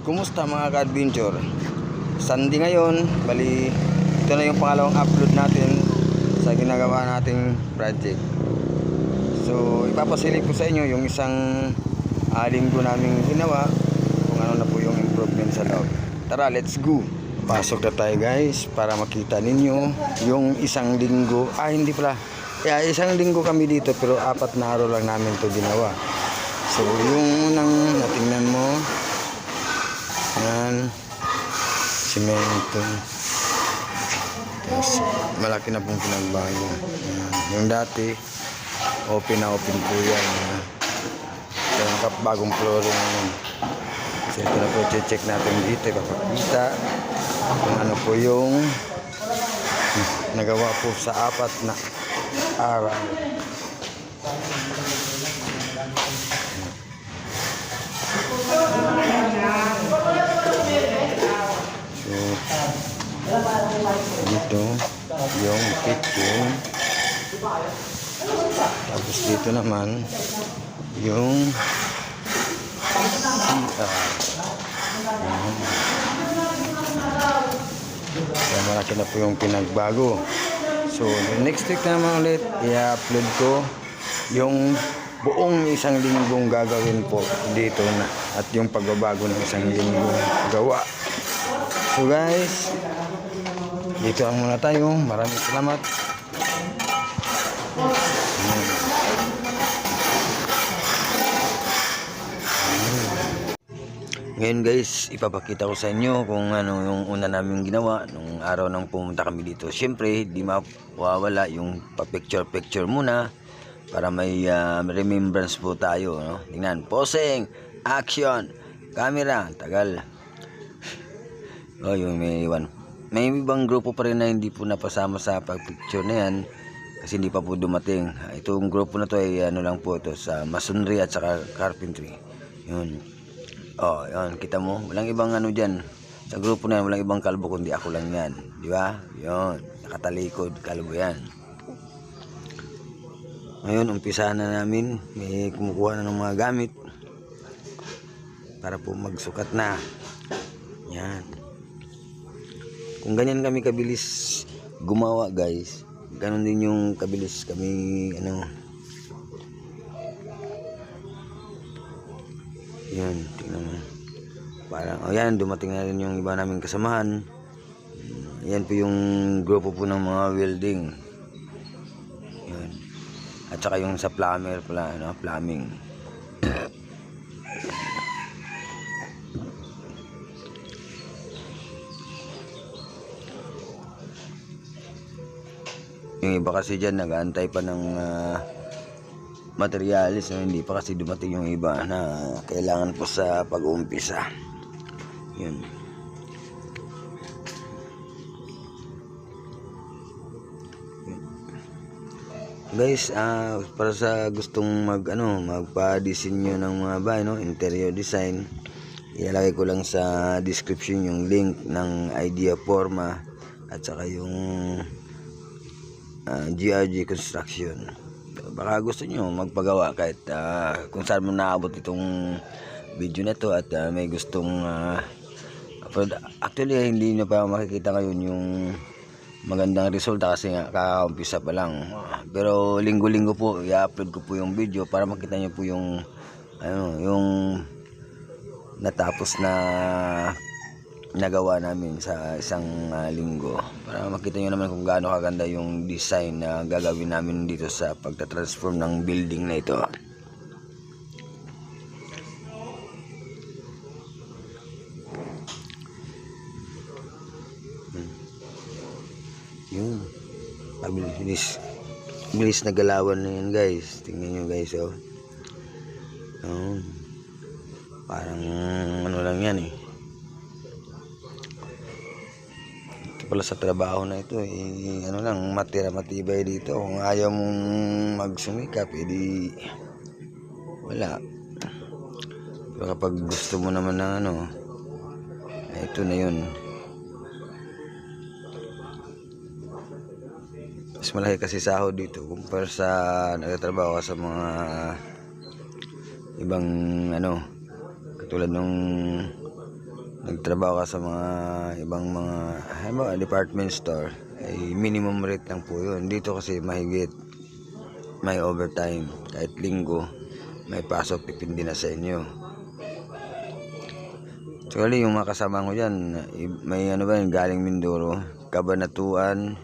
Kumusta mga ka-adventure? Sunday ngayon, bali ito na yung pangalawang upload natin sa ginagawa nating project. So ipapasilip ko sa inyo yung isang linggo naming ginawa, kung ano na po yung improvement sa loob. Tara, let's go! Pasok na tayo guys para makita ninyo yung isang linggo. Hindi pala, isang linggo kami dito pero 4 na araw lang namin to ginawa. So yung unang natingnan mo, yan, simento. Yes, malaki na pong pinagbago. Yung dati open na open po yan. So yung bagong flooring naman. So ito na po, check natin dito, ipapakita kung ano po yung nagawa po sa 4 na araw. Dito yung kitchen, tapos dito naman yung CR. Kaya malaki na po yung pinagbago. So next week naman ulit i-upload ko yung buong isang linggong gagawin po dito na, at yung pagbabago ng isang linggong gawa. So guys, dito lang muna tayo. Maraming salamat. Ngayon guys, ipapakita ko sa inyo kung ano yung una namin ginawa nung araw nang pumunta kami dito. Siyempre, di mawawala yung pa-picture muna para may remembrance po tayo, no? Tingnan, posing, action, camera, tagal. Oh, yung may iwan. May ibang grupo pa rin na hindi po napasama sa pag-picture na yan kasi hindi pa po dumating. Itong grupo na to ay ano lang po ito sa masonry at saka carpentry. Yun. Oh, yun, kita mo, walang ibang ano diyan. Sa grupo na yan, walang ibang kalbo kundi ako lang yan. Di ba? Yun, nakatalikod, kalbo yan. Ngayon, umpisa na namin. May kumukuha na ng mga gamit para po magsukat na. Yan. Kung ganyan kami kabilis gumawa guys, ganun din yung kabilis kami ano. Yan, tingnan mo. Parang, yan, dumating na rin yung iba naming kasamahan. Yan po yung grupo po ng mga welding. Yan. At saka yung sa plumber pala, ano, plumbing. Yung iba kasi dyan nag-aantay pa ng materialis, no? Hindi pa kasi dumating yung iba na kailangan po sa pag-uumpisa. Yun. Guys, para sa gustong magpa-disenyo ng mga bahay, no? Interior design, ilalagay ko lang sa description yung link ng Idea Forma at saka yung GRG Construction. Baka gusto nyo magpagawa kahit kung saan mo naabot itong video na to at may gustong actually hindi nyo pa makikita ngayon yung magandang resulta kasi nga kakaumpisa pa lang, pero linggo-linggo po i-upload ko po yung video para makita nyo po yung yung natapos na nagawa namin sa isang linggo, para makita nyo naman kung gaano kaganda yung design na gagawin namin dito sa pagtatransform ng building na ito. Yun, bilis na galawan na yan guys. Tingnan nyo guys, oh. Parang ano lang yan eh. Pala sa trabaho na ito ano lang, matibay dito. Kung ayaw mong magsumikap edi wala. Pero kapag gusto mo naman ng ito na yun. Mas malaki kasi sahod dito kumpara sa nagtatrabaho sa mga ibang katulad ng nagtrabaho ka sa mga ibang mga department store, ay minimum rate lang po yun. Dito kasi mahigit, may overtime, kahit linggo may pasok, depende na sa inyo. Actually, yung mga kasama ko dyan, may galing Mindoro, Cabanatuan,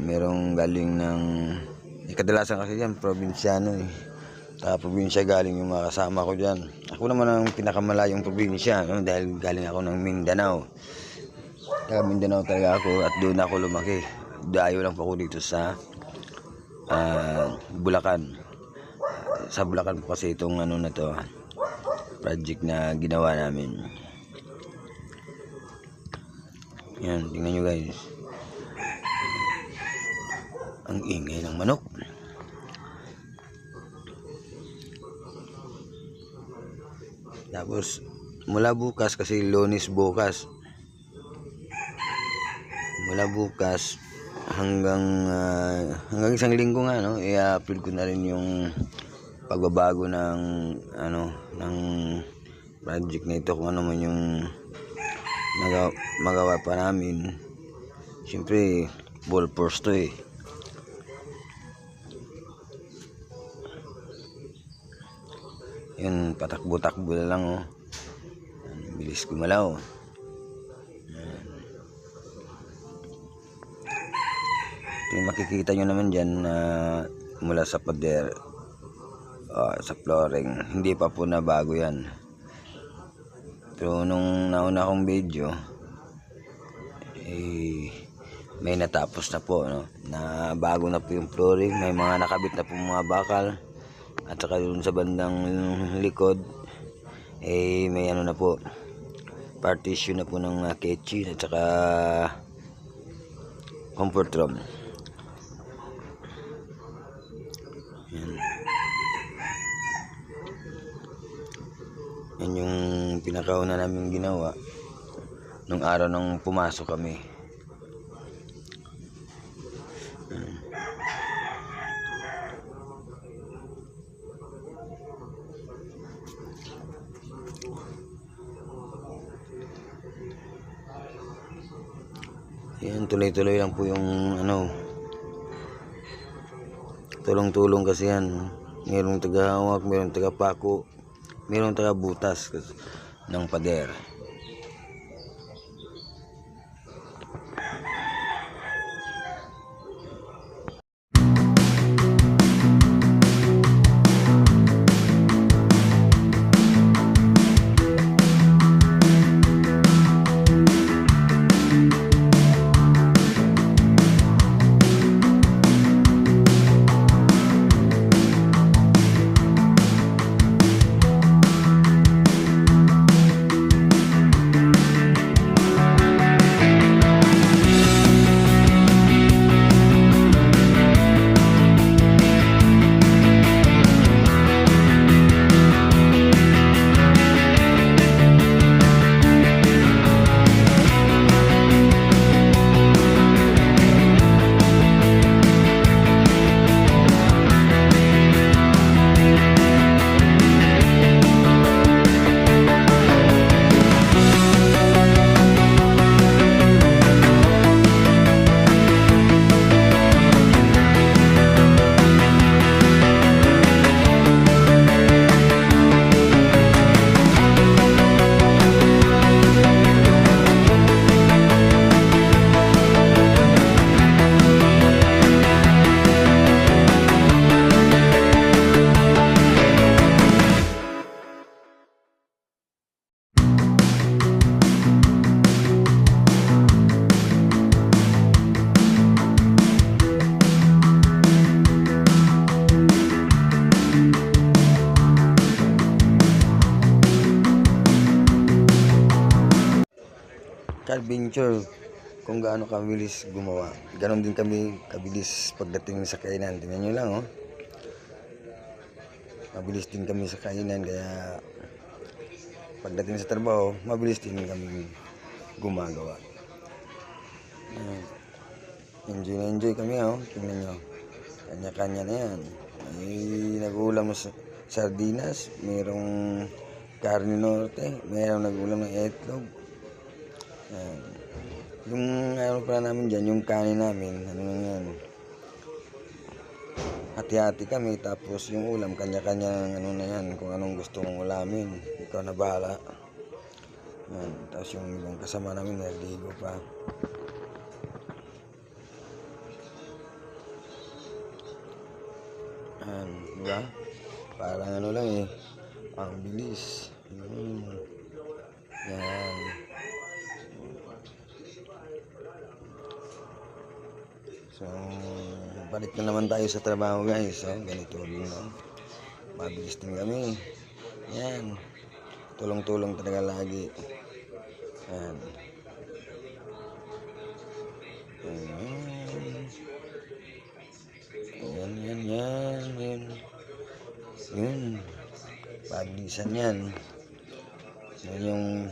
merong galing ng kadalasan kasi dyan probinsyano probinsya galing yung mga kasama ko dyan. Ako naman ang pinakamalayong probinsya, dahil galing ako ng Mindanao. Taga Mindanao talaga ako, at doon ako lumaki. Dayo lang po ako dito sa Bulacan. Sa Bulacan po kasi itong na to, project na ginawa namin. Yan, tingnan nyo guys, ang ingay ng manok. Tapos mula bukas, kasi Lunes bukas, mula bukas hanggang isang linggo nga, i-upload ko na rin yung pagbabago ng ng project na ito, kung ano man yung magawa pa namin. Siyempre full force to yun, patakbo-takbo na lang bilis gumalaw. Ito yung makikita nyo naman dyan mula sa pader, sa flooring, hindi pa po na bago yan. Pero nung nauna kong video, may natapos na po, na bago na po yung flooring, may mga nakabit na po mga bakal, at saka dun sa bandang likod may na po, partition na po ng kitchen at saka comfort room. Yan yung pinakauna namin ginawa nung araw nung pumasok kami. Yan, tuloy-tuloy lang po yung tulong-tulong kasi yan. Mayroong tagahawak, mayroong tagapako, mayroong tagabutas ng pader. Adventure, kung gaano kabilis gumawa, ganon din kami kabilis pagdating sa kainan. Tingnan nyo lang, mabilis din kami sa kainan, kaya pagdating sa trabaho mabilis din kami gumagawa. Enjoy na enjoy kami, tingnan nyo, kanya-kanya na yan. May nag-ulam sa sardinas, mayroong Carne Norte, mayroong nagulam ng itlog. Yan. Yung ano pala namin dyan, yung kanin namin, ano na yan. Hati-hati kami, tapos yung ulam, kanya-kanya ano na yan, kung anong gusto mong ulamin. Ikaw na bahala. Yan. Tapos yung ibang kasama namin, naligo pa. Yan, diba? Parang ano lang eh, ang bilis. Yan. So, balik na naman tayo sa trabaho guys. Ganito din no? Mabilis din kami. Yan. Tulong-tulong talaga lagi. Yan. Yan. Yun. Pabilisan yan. Yan yung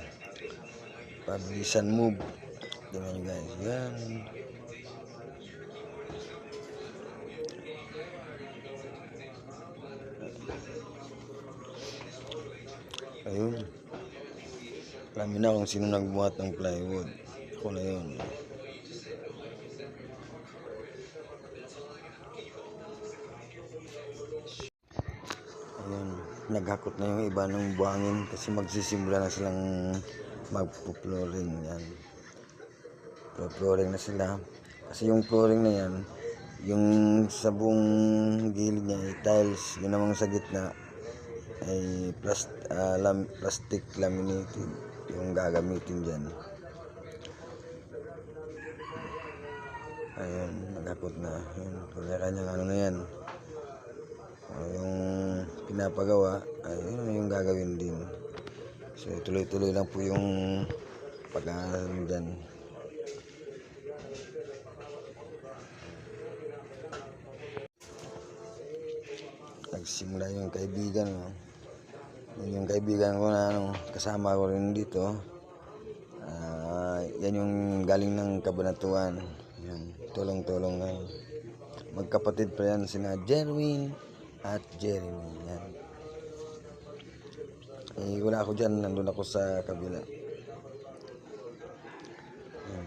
pabilisan move. Tingnan nyo guys. Yan. Ayun. Alam niyo na kung sino nagbuhat ng plywood. Ako na yun. Ayun. Naghakot na yung iba ng buhangin kasi magsisimula na silang magpo-flooring. Yan. Flooring na sila. Kasi yung flooring na yan, yung sa buong gilid niya ay tiles. Yun namang sa gitna ay plastic laminated yung gagamitin dyan. Ayun, nagakot na. Ayun, kanya-kanyang ano na yan. Yung pinapagawa, ayun yung gagawin din. So tuloy-tuloy lang po yung pag-aaral dyan. Nagsimula yung kaibigan, no? Yung kaibigan ko na kasama ko rin dito. Yan yung galing ng Cabanatuan. Yan, tulong-tulong na. Magkapatid pa yan sina Jerwin at Jeremy. Yan. Wala ako dyan, nandun ako sa kabila. Yan.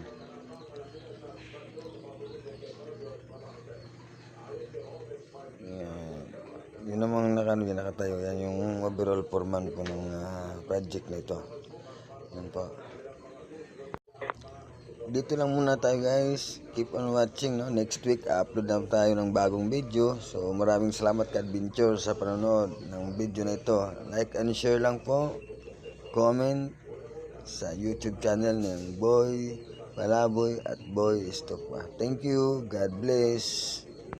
Yun namang nakatayo. Yan yung overall foreman po ng project na ito. Yan po. Dito lang muna tayo guys. Keep on watching. No? Next week upload na tayo ng bagong video. So maraming salamat ka-adventure sa panonood ng video na ito. Like and share lang po. Comment sa YouTube channel ng Boy Palaboy at Boy Stokwa. Thank you. God bless.